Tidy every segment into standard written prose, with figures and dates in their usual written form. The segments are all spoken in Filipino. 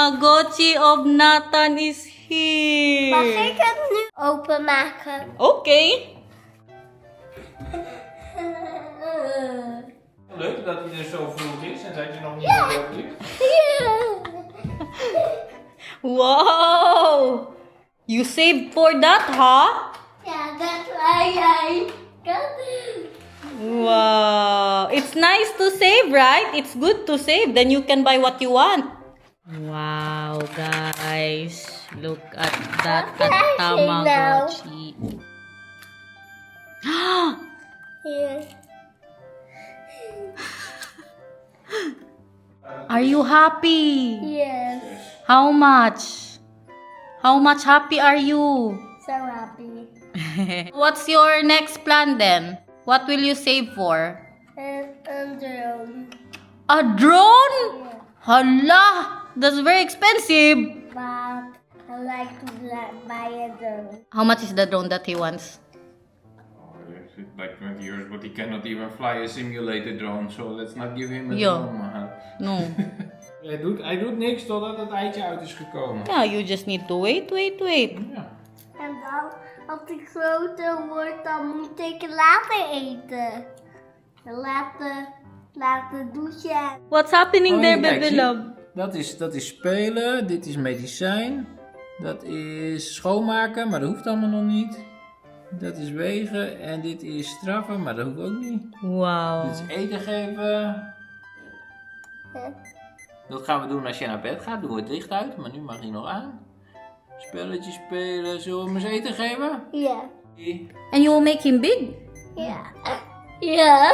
Tamagotchi of Nathan is here. Mag ik het nu openmaken? Okay. Leuk dat hij er zo vroeg is en dat je nog niet in bed ligt. Wow! You saved for that, huh? Ja, dat waar jij kan. Wow! It's nice to save, right? It's good to save. Then you can buy what you want. Wow, guys. Look at that Tamagotchi. Hier. Are you happy? Yes. How much? How much happy are you? So happy. What's your next plan then? What will you save for? And drone. A drone? Hala! That's very expensive. But I like to buy a drone. How much is the drone that he wants? It's like 20 years, but he cannot even fly a simulated drone, so let's not give him a Ja. drone. Maar No. hij doet niks totdat het eitje uit is gekomen. Yeah, you just need to wait. Ja. En dan, als ik groter word, dan moet ik later eten. Laten douchen. What's happening Oh, there, ja, kijk, baby zie. love? Dat is spelen, dit is medicijn, dat is schoonmaken, maar dat hoeft allemaal nog niet. Dat is wegen en dit is straffen, maar dat hoeft ook niet. Wow. Dit is eten geven. Dat gaan we doen als je naar bed gaat. Doe het licht uit, maar nu mag hij nog aan. Spelletjes spelen, zullen we hem eens eten geven? Ja. And you will make him big? Ja. Ja.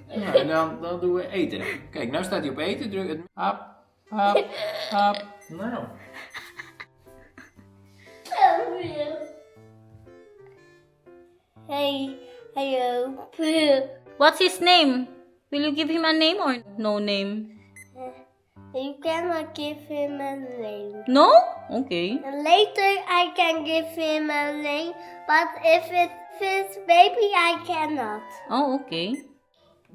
Ja, en dan doen we eten. Kijk, nou staat hij op eten. Druk het. Hap, hap, hap. Nou. Hey, hallo. What's his name? Will you give him a name or no name? You cannot give him a name. No? Okay. And later I can give him a name, but if it's baby, I cannot. Oh, okay.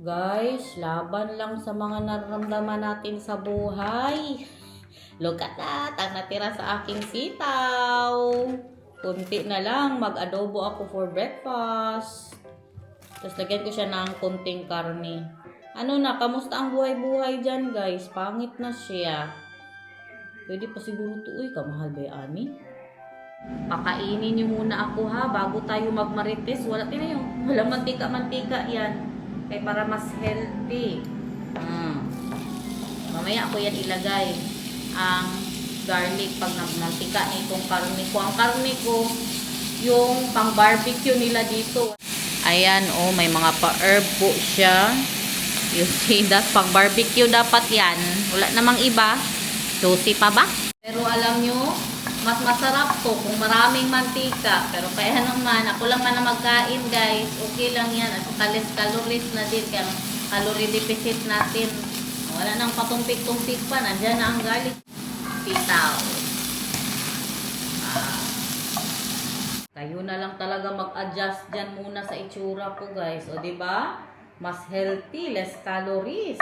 Guys, laban lang sa mga nararamdaman natin sa buhay. Look at that, ang natira sa aking sitaw. Kunti na lang, mag-adobo ako for breakfast. Tapos lagyan ko siya ng kunting karne. Ano na, kamusta ang buhay-buhay dyan, guys? Pangit na siya. Pwede pa siguro ito. Uy, kamahal ba yan, Ami? Pakainin niyo muna ako ha, bago tayo magmarites. Wala mantika-mantika yan. Kaya para mas healthy. Mamaya ako yan ilagay. Ang garlic pag mantika na itong karne ko. Ang karne ko, yung pang barbecue nila dito. Ayan, oh, may mga pa-herb po siya. You see that? Pang barbecue dapat yan. Wala namang iba. Juicy pa ba? Pero alam nyo, mas masarap to kung maraming mantika. Pero kaya naman, ako lang man na magkain, guys. Okay lang yan. At saka less calories na din. Kaya calorie deficit natin. Wala nang patumpik-tumpik pa. Nandiyan na ang garlic. Sitaw. Kayo na lang talaga mag-adjust dyan muna sa itsura ko, guys. O, diba? Mas healthy, less calories.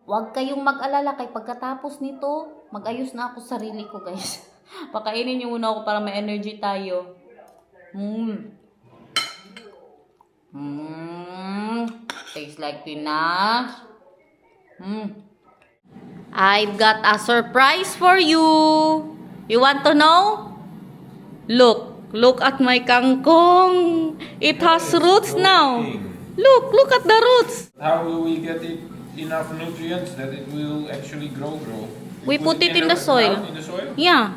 Huwag kayong mag-alala kay pagkatapos nito, mag-ayos na ako sa sarili ko, guys. Pakainin niyo muna ako para may energy tayo. Tastes like pinas. I've got a surprise for you. You want to know? Look at my kangkong. It has roots now. Look at the roots. How will we get it enough nutrients that it will actually grow? We put it in the soil. In the soil? Yeah.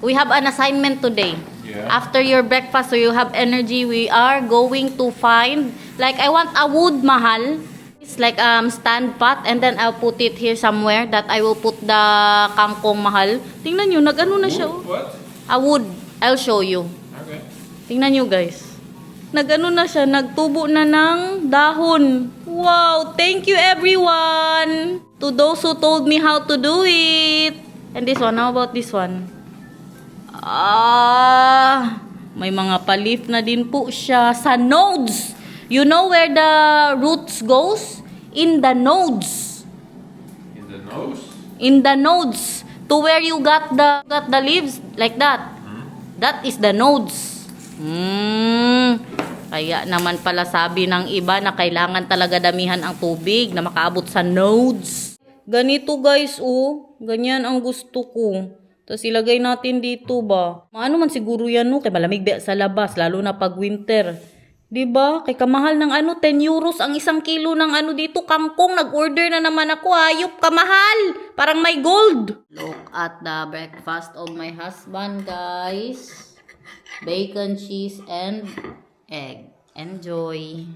We have an assignment today. Yeah. After your breakfast, so you have energy, we are going to find, like I want a wood, mahal. It's like stand pot, and then I'll put it here somewhere that I will put the kangkong, mahal. Tingnan nyo, nag-ano na siya. Oh. What? A wood. I'll show you. Okay. Tingnan nyo, guys. Nag-ano na siya, nagtubo na ng dahon. Wow, thank you everyone. To those who told me how to do it. And this one, how about this one? May mga palif na din po siya sa nodes. You know where the roots goes? In the nodes. In the nose? In the nodes. To where you got the leaves. Like that. That is the nodes. Kaya naman pala sabi ng iba na kailangan talaga damihan ang tubig na makaabot sa nodes. Ganito guys, oh. Ganyan ang gusto ko. Tapos ilagay natin dito ba? Maano man siguro yan, no? Kay malamig ba sa labas, lalo na pag winter. Diba? Kay kamahal ng 10 euros ang 1 kilo ng dito. Kangkong, nag-order na naman ako. Hayop, kamahal. Parang may gold. Look at the breakfast of my husband, guys. Bacon, cheese, and egg. Enjoy.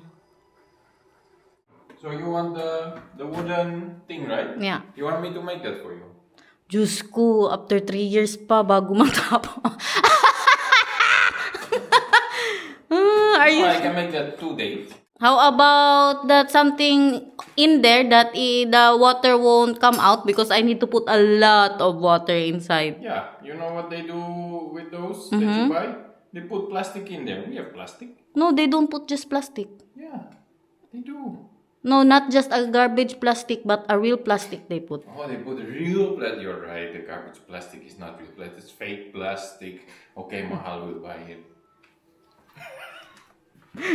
So you want the wooden thing, right? Yeah. You want me to make that for you? Diyos ko, after 3 years pa bago matapos. Are you? I can make that 2 days. How about that something in there that the water won't come out because I need to put a lot of water inside? Yeah, you know what they do with those that you buy? They put plastic in there. We have plastic. No, they don't put just plastic. Yeah, they do. No, not just a garbage plastic, but a real plastic they put. Oh, they put real plastic. You're right. The garbage plastic is not real plastic. It's fake plastic. Okay, Mahal will buy it.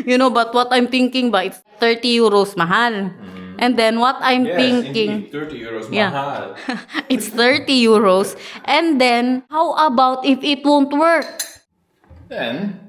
You know, but what I'm thinking ba, it's 30 euros mahal. And then what I'm Yes, thinking, indeed. 30 euros Yeah. Mahal. it's 30 euros. And then, how about if it won't work? Then,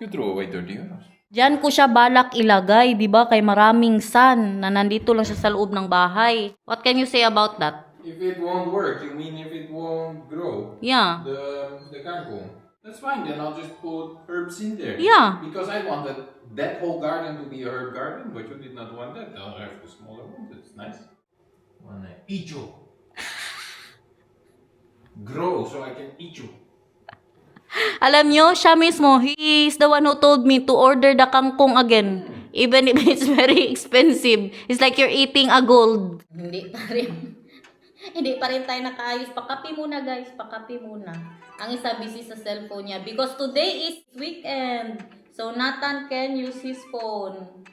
you throw away 30 euros. Diyan ko siya balak ilagay, di ba? Kay maraming sun na nandito lang siya sa loob ng bahay. What can you say about that? If it won't work, you mean if it won't grow? Yeah. The kangkong. That's fine, then I'll just put herbs in there. Yeah. Because I wanted that whole garden to be a herb garden, but you did not want that. I'll have the smaller one, that's nice. One icho. Grow so I can eat you. Alam nyo, siya mismo, he is the one who told me to order the kangkong again. Even if it's very expensive. It's like you're eating a gold. Hindi pa rin. Hindi pa rin tayo nakaayos. Pakapi muna guys, pakapi muna. Ang isa busy sa cellphone niya. Because today is weekend. So Nathan can use his phone.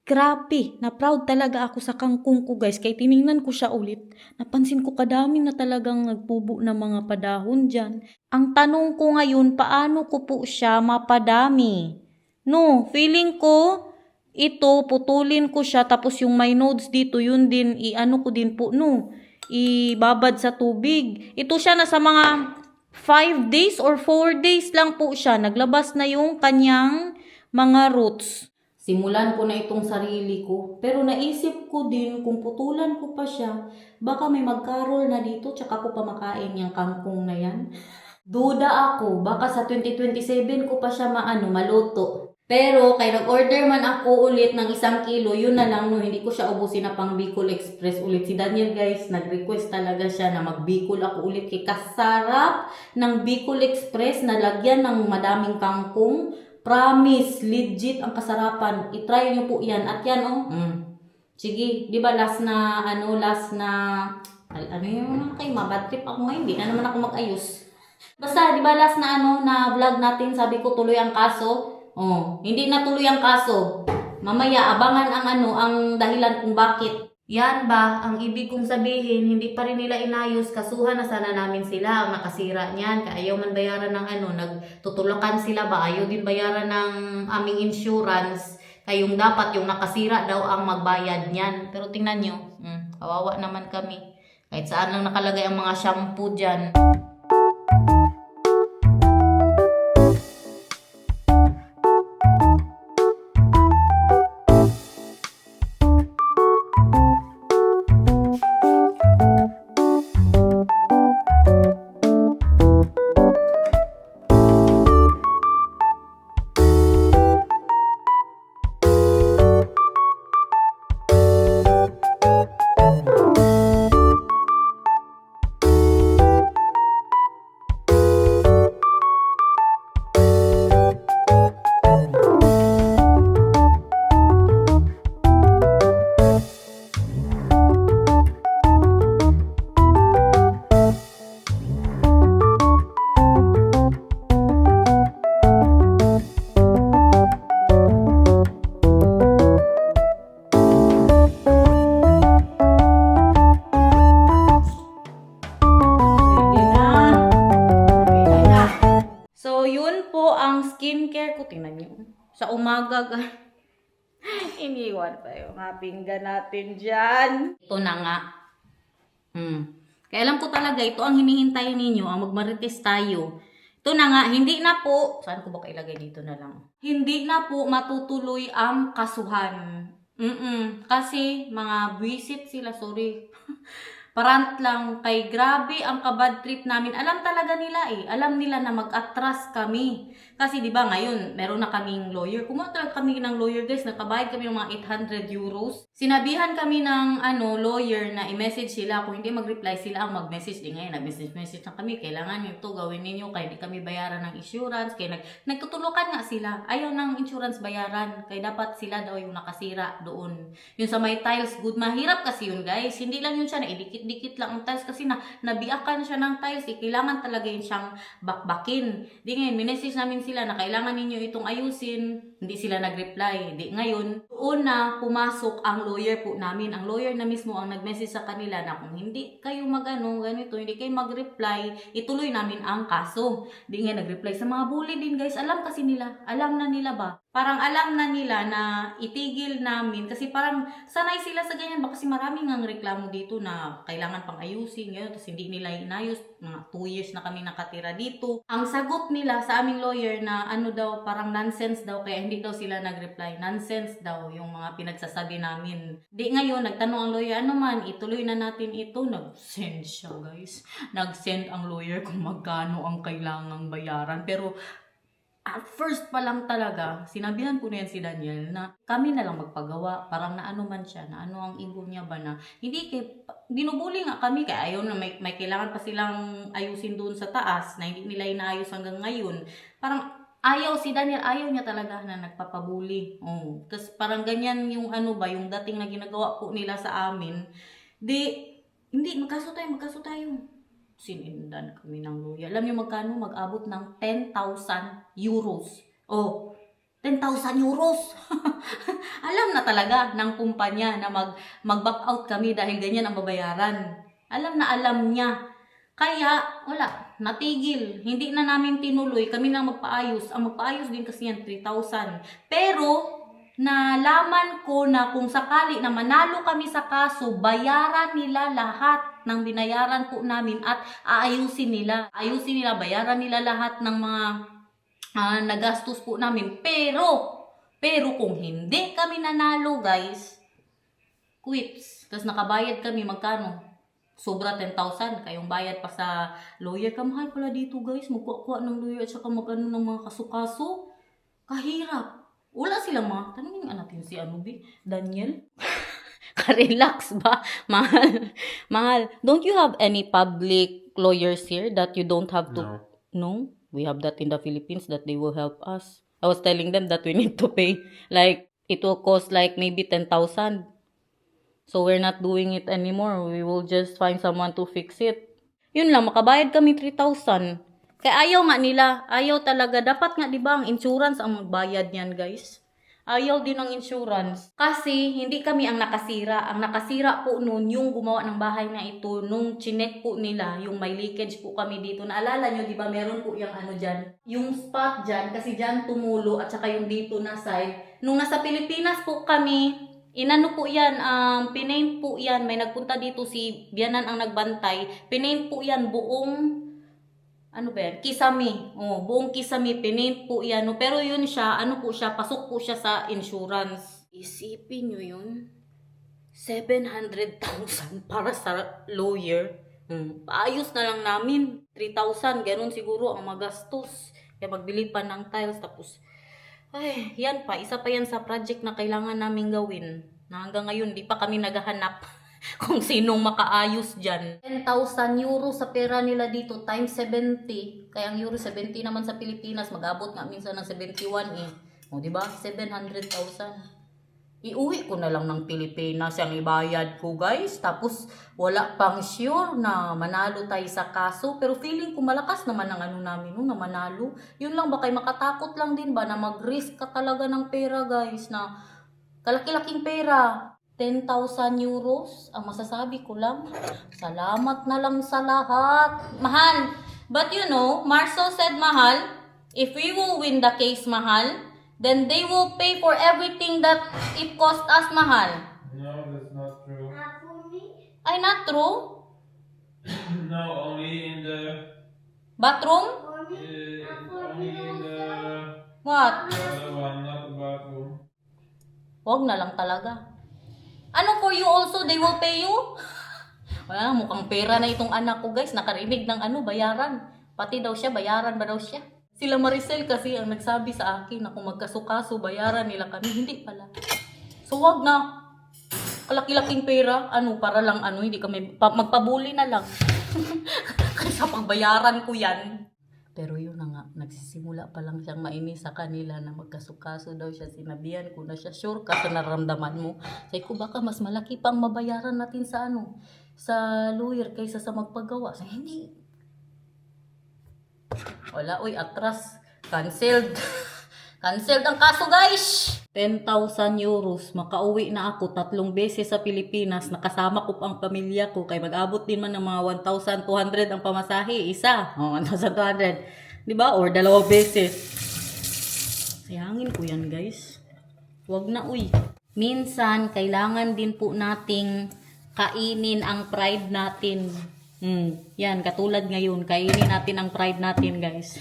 Grabe, na-proud talaga ako sa kangkong ko guys. Kaya tiningnan ko siya ulit. Napansin ko kadami na talagang nagpubo ng mga padahon dyan. Ang tanong ko ngayon, paano ko po siya mapadami? No, feeling ko, ito, putulin ko siya. Tapos yung may nodes dito, yun din, i-ano ko din po, no. Ibabad sa tubig. Ito siya na sa mga 5 days or 4 days lang po siya. Naglabas na yung kanyang mga roots. Simulan ko na itong sarili ko. Pero naisip ko din kung putulan ko pa siya, baka may magkarol na dito tsaka ko pa makain yung kangkong na yan. Duda ako, baka sa 2027 ko pa siya maluto. Pero kay nag-order man ako ulit ng 1 kilo, yun na lang, no, hindi ko siya ubusin na pang Bicol Express ulit. Si Daniel guys, nag-request talaga siya na mag-Bicol ako ulit. Kay kasarap ng Bicol Express na lagyan ng madaming kangkong. Promise, legit ang kasarapan. I-try nyo po yan. At yan, oh. Sige, di ba last na, ano yung kay bad trip ako ngayon. Hindi na naman ako mag-ayos. Basta, di ba last na, na vlog natin, sabi ko tuloy ang kaso. Oh, hindi na tuloy ang kaso. Mamaya, abangan ang dahilan kung bakit. Yan ba, ang ibig kong sabihin, hindi pa rin nila inayos, kasuhan na sana namin sila, ang nakasira niyan, ayaw man bayaran ng nagtutulakan sila ba, ayaw din bayaran ng aming insurance, kayong dapat yung nakasira daw ang magbayad niyan. Pero tingnan nyo, kawawa naman kami. Kahit saan lang nakalagay ang mga shampoo dyan. skincare ko. Tingnan niyo. Sa umaga, iniwan pa yung mga pinggan natin dyan. Ito na nga. Kaya alam ko talaga, ito ang hinihintay ninyo, ang magmarites tayo. Ito na nga, hindi na po, saan ko ba kailagay dito na lang? Hindi na po matutuloy ang kasuhan. Kasi mga buwisit sila, sorry. Parant lang, kay grabe ang kabad trip namin. Alam talaga nila alam nila na mag-atras kami. Kasi di ba ngayon, meron na kaming lawyer. Kumuha kami ng lawyer guys, nakabayad kami ng mga 800 euros. Sinabihan kami ng lawyer na i-message sila. Kung hindi mag-reply sila ang mag-message. Di ngayon, nag-message na kami. Kailangan nyo ito, gawin ninyo. Kaya di kami bayaran ng insurance. Kaya nagtutulukan nga sila. Ayaw ng insurance bayaran. Kaya dapat sila daw yung nakasira doon. Yung sa may tiles, good. Mahirap kasi yun guys. Hindi lang yun siya na dikit lang ang tiles kasi nabiakan siya ng tiles. Kailangan talaga yun siyang bakbakin. Di ngayon, minessage namin sila na kailangan ninyo itong ayusin. Hindi sila nag-reply. Di ngayon, doon na pumasok ang lawyer po namin. Ang lawyer na mismo ang nag-message sa kanila na kung hindi kayo ganito, hindi kayo mag-reply, ituloy namin ang kaso. Di nga nag-reply sa mga bully din guys. Alam kasi nila. Alam na nila ba? Parang alam na nila na itigil namin kasi parang sanay sila sa ganyan ba kasi maraming ang reklamo dito na kailangan pang ayusin ngayon tapos hindi nila inayos. Mga 2 years na kami nakatira dito. Ang sagot nila sa aming lawyer na daw parang nonsense daw kaya hindi daw sila nag-reply. Nonsense daw yung mga pinagsasabi namin. Di ngayon nagtanong ang lawyer ano man ituloy na natin ito. Nag-send siya guys. Nag-send ang lawyer kung magkano ang kailangang bayaran pero at first pa lang talaga, sinabihan ko na yan si Daniel na kami na lang magpagawa. Parang naano man siya, na ano ang ego niya ba na hindi binubuli nga kami kaya ayaw na may kailangan pa silang ayusin doon sa taas na hindi nila inaayos hanggang ngayon. Parang ayaw si Daniel, ayaw niya talaga na nagpapabuli. Kasi parang ganyan yung yung dating na ginagawa po nila sa amin. Hindi, magkaso tayo. Sinindan kami ng lawyer. Alam niyo magkano? Mag-abot ng 10,000 euros. 10,000 euros! Alam na talaga ng kumpanya na mag-back out kami dahil ganyan ang babayaran. Alam na alam niya. Kaya, wala. Natigil. Hindi na namin tinuloy. Kami na magpaayos. Ang magpaayos din kasi yan, 3,000. Pero, nalaman ko na kung sakali na manalo kami sa kaso, bayaran nila lahat ng binayaran po namin at aayusin nila. Ayusin nila, bayaran nila lahat ng mga nagastos po namin. Pero kung hindi kami nanalo guys, quits. Tapos nakabayad kami, magkano? Sobra 10,000. Kayong bayad pa sa lawyer. Kamahal pala dito guys. Magkuha ng lawyer at saka ng mga kaso-kaso. Kahirap. Wala silang mga, tanongin nga natin si Daniel. Ka-relax ba? Mahal. Don't you have any public lawyers here that you don't have to? No? We have that in the Philippines that they will help us. I was telling them that we need to pay. Like, it will cost like maybe 10,000. So, we're not doing it anymore. We will just find someone to fix it. Yun lang, makabayad kami 3,000. Kaya ayaw nga nila. Ayaw talaga. Dapat nga, di ba, ang insurance ang magbayad niyan, guys. Ayaw din ng insurance. Kasi, hindi kami ang nakasira. Ang nakasira po noon, yung gumawa ng bahay na ito, nung chinek po nila, yung may leakage po kami dito. Naalala nyo, di ba, meron po yung dyan. Yung spot dyan, kasi dyan tumulo, at saka yung dito na side. Nung nasa Pilipinas po kami, inano po yan, pinaint po yan. May nagpunta dito si Bianan ang nagbantay. Pinaint po yan buong Kisame. Buong Kisame, pinaint po yan. Pero yun siya, pasok po siya sa insurance. Isipin nyo yun. 700,000 para sa lawyer. Paayos na lang namin. 3,000, ganun siguro ang magastos. Kaya magbili pa ng tiles. Tapos, yan pa. Isa pa yan sa project na kailangan namin gawin. Na hanggang ngayon, di pa kami naghahanap kung sinong makaayos dyan. 10,000 euro sa pera nila dito times 70. Kaya ang euro 70 naman sa Pilipinas, mag-abot nga minsan ng 71 diba? 700,000. Iuwi ko na lang ng Pilipinas yung ibayad ko guys. Tapos wala pang sure na manalo tayo sa kaso. Pero feeling ko malakas naman ang namin na manalo. Yun lang ba kayo makatakot lang din ba na mag-risk ka talaga ng pera guys na kalaki-laking pera. 10,000 euros, ang masasabi ko lang, salamat na lang sa lahat. Mahal. But you know, Marcel said mahal, If we will win the case, mahal, then they will pay for everything that it cost us, mahal. No, that's not true. For me? Ay, not true? No, only in the Bathroom? For me? only in the What? other one, not the bathroom. Wag na lang talaga. Ano for you also, they will pay you? Wala, mukhang pera na itong anak ko, guys. Nakarinig ng bayaran. Pati daw siya, bayaran ba daw siya? Sila Maricel kasi ang nagsabi sa akin na kung magkasukaso, bayaran nila kami. Hindi pala. So wag na. Kalaki-laking pera. Para lang hindi kami, magpabuli na lang. Kaysa pagbayaran ko yan. Pero yun na nga, nagsisimula pa lang siyang mainis sa kanila na magkasukaso daw siya. Sinabihan ko na siya, sure ka sa nararamdaman mo. Sabi ko, baka mas malaki pang mabayaran natin sa sa lawyer kaysa sa magpagawa. Sabi, hindi. Wala, atras. Cancelled. Cancelled ang kaso, guys! 10,000 euros. Makauwi na ako 3 beses sa Pilipinas. Nakasama ko pang pamilya ko. Kaya mag-abot din man ng mga 1,200 ang pamasahe. Isa. 1,200. Diba? Or 2 beses. Sayangin ko yan, guys. Wag na, Minsan, kailangan din po nating kainin ang pride natin. Yan, katulad ngayon. Kainin natin ang pride natin, guys.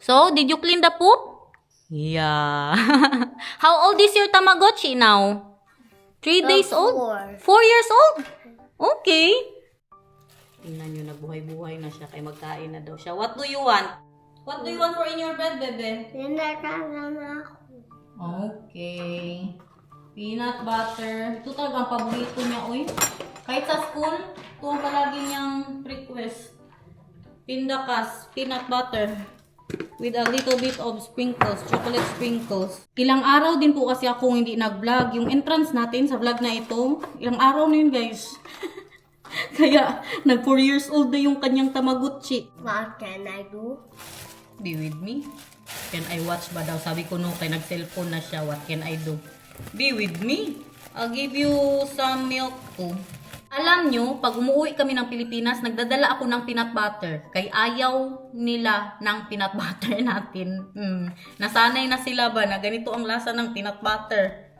So, did you clean the poop? Yeah. How old is your Tamagotchi now? 3 days old? 4 years old? Okay. Tingnan nyo, nagbuhay-buhay na siya. Kaya magkain na daw siya. What do you want? What do you want for in your bed, bebe? Pinakain ako. Okay. Peanut butter. Ito talaga ang paborito niya, Kahit sa school, ito ang palagi niyang request. Pindakas, peanut butter. With a little bit of sprinkles, chocolate sprinkles. Ilang araw din po kasi akong hindi nag-vlog. Yung entrance natin sa vlog na ito, ilang araw na yun, guys. Kaya, nag 4 years old na yung kanyang Tamagotchi. What can I do? Be with me? Can I watch ba daw? Sabi ko no, kaya nag-cellphone na siya. What can I do? Be with me. I'll give you some milk too. Alam nyo, pag umuwi kami ng Pilipinas, nagdadala ako ng peanut butter. Kay ayaw nila ng peanut butter natin. Nasanay na sila ba na ganito ang lasa ng peanut butter.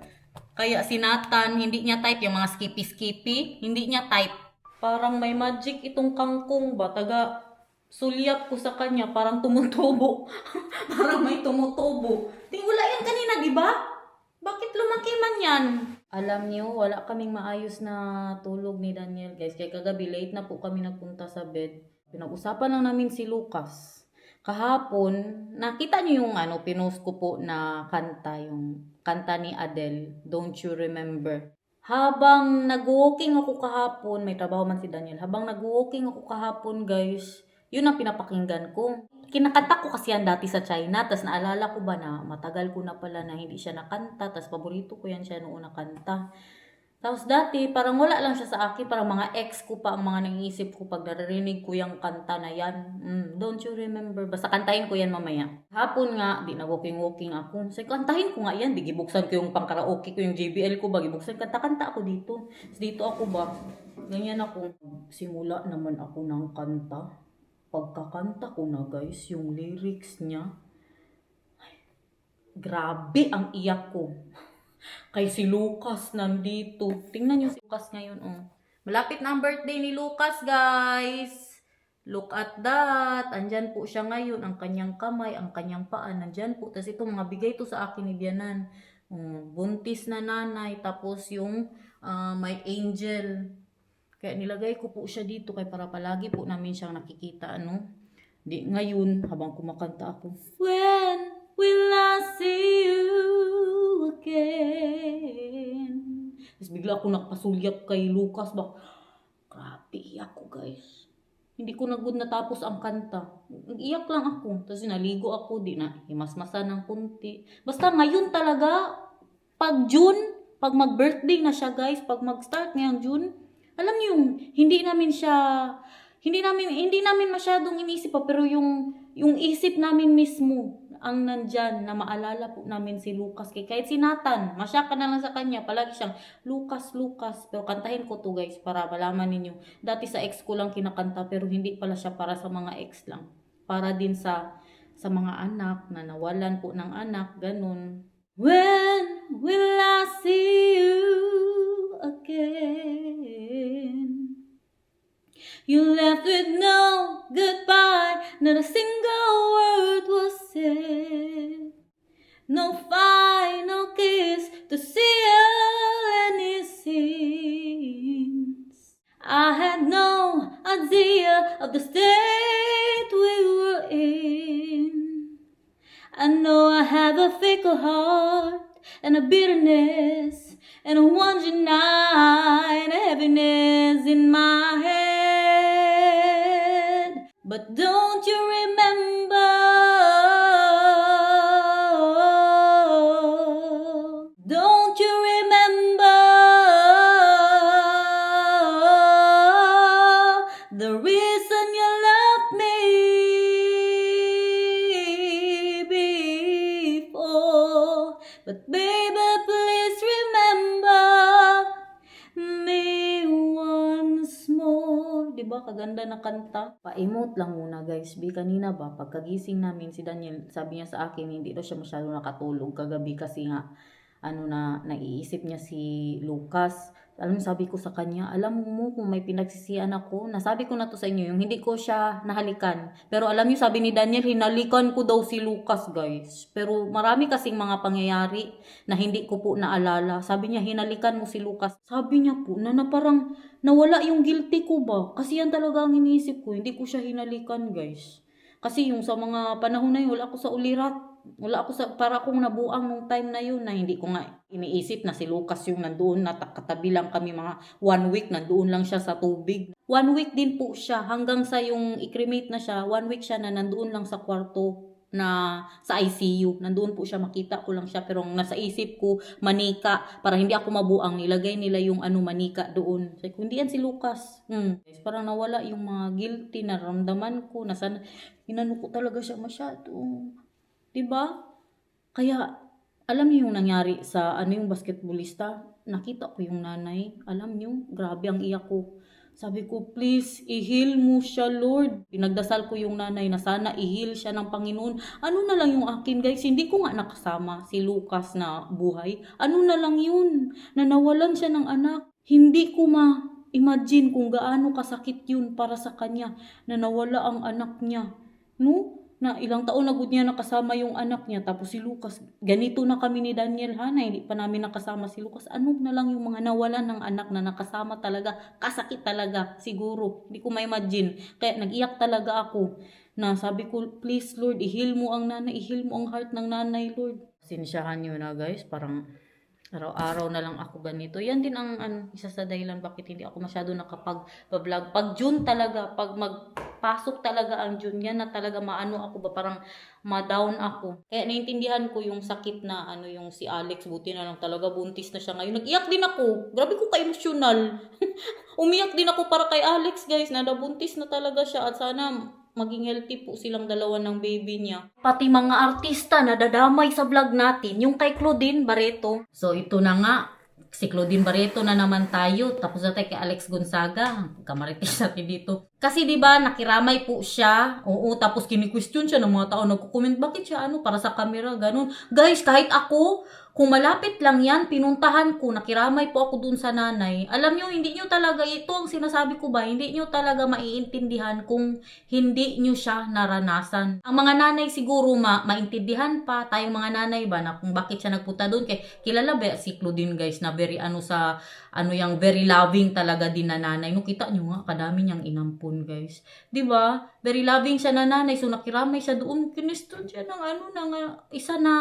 Kaya si Nathan, hindi niya type yung mga skippy-skippy. Hindi niya type. Parang may magic itong kangkong ba? Taga sulyap ko sa kanya, parang tumutubo. Parang may tumutubo. Wala yan kanina, di ba? Bakit lumaki man yan? Alam niyo, wala kaming maayos na tulog ni Daniel, guys. Kaya kagabi, late na po kami nagpunta sa bed. Pinag-usapan lang namin si Lucas. Kahapon, nakita niyo yung pinost ko po na kanta, yung kanta ni Adele, Don't You Remember. Habang nag-walking ako kahapon, may trabaho man si Daniel, habang nag-walking ako kahapon, guys, yun ang pinapakinggan ko. Kinakanta ko kasi yan dati sa China, tas naalala ko ba na matagal ko na pala na hindi siya nakanta, tas paborito ko yan siya noong nakanta. Tapos dati, parang wala lang siya sa akin, parang mga ex ko pa ang mga nangiisip ko pag naririnig ko yung kanta na yan. Don't you remember? Basta kantahin ko yan mamaya. Hapon nga, di na-walking ako. So, kantahin ko nga yan, di gibuksan ko yung pang-karaoke ko, yung JBL ko ba, gibuksan, kanta-kanta ako dito. So, dito ako ba, ganyan ako. Simula naman ako ng kanta. Pagkakanta ko na, guys, yung lyrics niya, ay, grabe ang iyak ko. Kay si Lucas nandito. Tingnan niyo si Lucas ngayon, Malapit na ang birthday ni Lucas, guys. Look at that. Andyan po siya ngayon. Ang kanyang kamay, ang kanyang paa, nandyan po. Tapos ito, mga bigay to sa akin ni Dianan. Buntis na nanay. Tapos yung may angel. Kaya nilagay ko po siya dito kaya para palagi po namin siyang nakikita, Di, ngayon, habang kumakanta ako, When will I see you again? Tapos bigla ako nakapasulyap kay Lucas ba? Grabe, iyak ko, guys. Hindi ko na good natapos ang kanta. Iyak lang ako. Tapos naligo ako, di na himasmasa ng kunti. Basta ngayon talaga, pag June, pag mag-birthday na siya, guys, pag mag-start ngayong June, alam niyo yung hindi namin masyadong inisip pa, pero yung isip namin mismo ang nandyan na maalala po namin si Lucas. Kahit si Nathan, masyaka na lang sa kanya, palagi siyang Lucas. Pero kantahin ko to, guys, para malaman ninyo. Dati sa ex ko lang kinakanta, pero hindi pala siya para sa mga ex lang. Para din sa sa mga anak na nawalan po ng anak, ganun. When will I see you again? You left with no goodbye, not a single word was said. No final kiss to seal any sins. I had no idea of the state we were in. I know I have a fickle heart and a bitterness and a wandering eye and a heaviness in my head. But don't you remember? Don't you remember the reason you loved me before? But baby, please remember me once more. Diba kaganda na kanta? Pa-emote lang muna guys. Kanina ba, pagkagising namin si Daniel, sabi niya sa akin, hindi daw siya masyado nakatulog kagabi kasi nga, naiisip niya si Lucas. Alam mo, sabi ko sa kanya, alam mo kung may pinagsisihan ako, nasabi ko na to sa inyo, yung hindi ko siya nahalikan. Pero alam niyo, sabi ni Daniel, hinalikan ko daw si Lucas, guys. Pero marami kasing mga pangyayari na hindi ko po naalala. Sabi niya, hinalikan mo si Lucas. Sabi niya po, na parang nawala yung guilty ko ba? Kasi yan talaga ang iniisip ko, hindi ko siya hinalikan, guys. Kasi yung sa mga panahon na yun, wala ako sa ulirat. Wala ako para akong nabuang nung time na yun na hindi ko nga iniisip na si Lucas yung nandoon na katabi lang kami mga 1 week, nandoon lang siya sa tubig. 1 week din po siya hanggang sa yung i-cremate na siya, 1 week siya na nandoon lang sa kwarto na sa ICU. Nandoon po siya, makita ko lang siya pero nasa isip ko manika para hindi ako mabuang, nilagay nila yung manika doon. Sabi ko, hindi yan si Lucas. Parang nawala yung mga guilty na ramdaman ko, inano ko talaga siya masyado. Diba? Kaya, alam niyo yung nangyari sa yung basketballista? Nakita ko yung nanay. Alam niyo, grabe ang iyak ko. Sabi ko, please, i-heal mo siya, Lord. Pinagdasal ko yung nanay na sana i-heal siya ng Panginoon. Ano na lang yung akin, guys? Hindi ko nga nakasama si Lucas na buhay. Ano na lang yun? Na nawalan siya ng anak. Hindi ko ma-imagine kung gaano kasakit yun para sa kanya na nawala ang anak niya. No? Na ilang taon na niya nakasama yung anak niya, tapos si Lucas, ganito na kami ni Daniel na hindi pa namin nakasama si Lucas. Ano na lang yung mga nawalan ng anak na nakasama talaga, kasakit talaga, siguro, hindi ko ma-imagine. Kaya nag-iyak talaga ako, na sabi ko, please Lord, i-heal mo ang nanay, i-heal mo ang heart ng nanay, Lord. Sinsyahan nyo na guys, parang araw-araw na lang ako ganito. Yan din ang isa sa dahilan bakit hindi ako masyado nakapag-vlog. Pag June talaga, pag magpasok talaga ang June, yan na talaga maano ako ba, parang ma-down ako. Kaya naintindihan ko yung sakit na yung si Alex, buti na lang talaga buntis na siya ngayon. Nag-iyak din ako. Grabe ko ka-emotional. Umiyak din ako para kay Alex guys, na nabuntis na talaga siya at sana maging healthy po silang dalawa ng baby niya. Pati mga artista na dadamay sa vlog natin, yung kay Claudine Barreto. So ito na nga, si Claudine Barreto na naman tayo. Tapos na tayo kay Alex Gonzaga. Kamarites natin dito. Kasi diba, nakiramay po siya. Oo, tapos kini-question siya ng mga tao. Nagko-comment, bakit siya para sa camera, ganun. Guys, kahit ako, kung malapit lang yan, pinuntahan ko, nakiramay po ako dun sa nanay. Alam nyo, hindi nyo talaga, ito ang sinasabi ko ba, hindi nyo talaga maiintindihan kung hindi nyo siya naranasan. Ang mga nanay siguro maintindihan pa, tayong mga nanay ba, na kung bakit siya nagpunta dun. Kaya kilala ba si Claudine guys, na very yung very loving talaga din na nanay. No, kita nyo nga, kadami niyang inampun guys. Diba? Very loving siya na nanay. So nakiramay siya doon. Kiniston siya ng isa na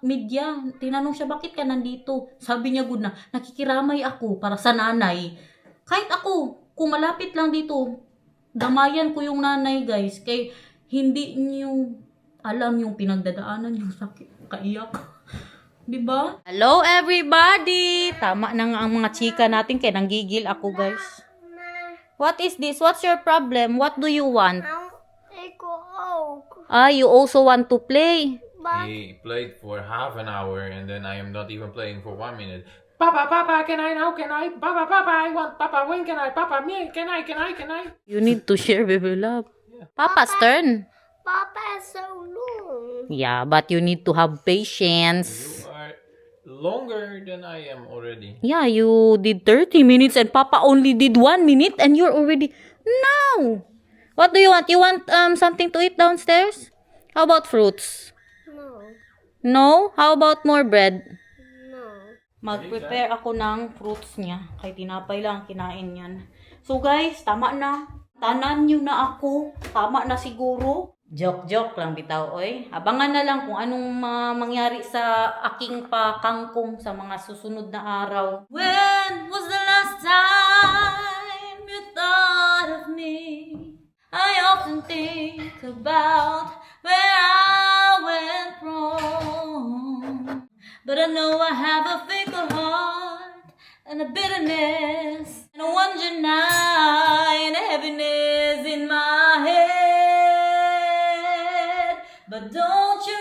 media. Tinanong siya, bakit ka nandito? Sabi niya, good na, nakikiramay ako para sa nanay. Kahit ako, kung malapit lang dito, damayan ko yung nanay guys. Kaya hindi niyo alam yung pinagdadaanan yung sakit. Kaiyak. Diba? Hello everybody! Tama na nga ang mga chika natin kaya nanggigil ako guys. What is this? What's your problem? What do you want? You also want to play? He played for half an hour and then I am not even playing for 1 minute. Papa, can I now? Can I? Papa, I want. Papa, when can I? Papa, me, can I? You need to share, baby love. Papa's turn. Papa is so long. Yeah, but you need to have patience. You are longer than I am already. Yeah, you did 30 minutes and Papa only did 1 minute and you're already... No! What do you want? You want something to eat downstairs? How about fruits? No. No? How about more bread? No. Mag-prepare ako ng fruits niya. Kay tinapay lang kinain yan. So guys, tama na. Tanan nyo na ako. Tama na siguro. Joke lang bitaw, oy. Abangan na lang kung anong mangyari sa aking pakangkong sa mga susunod na araw. When was the last time you thought of me? I often think about where I went wrong. But I know I have a fickle heart and a bitterness and a wonder night and a heaviness in my head. But don't you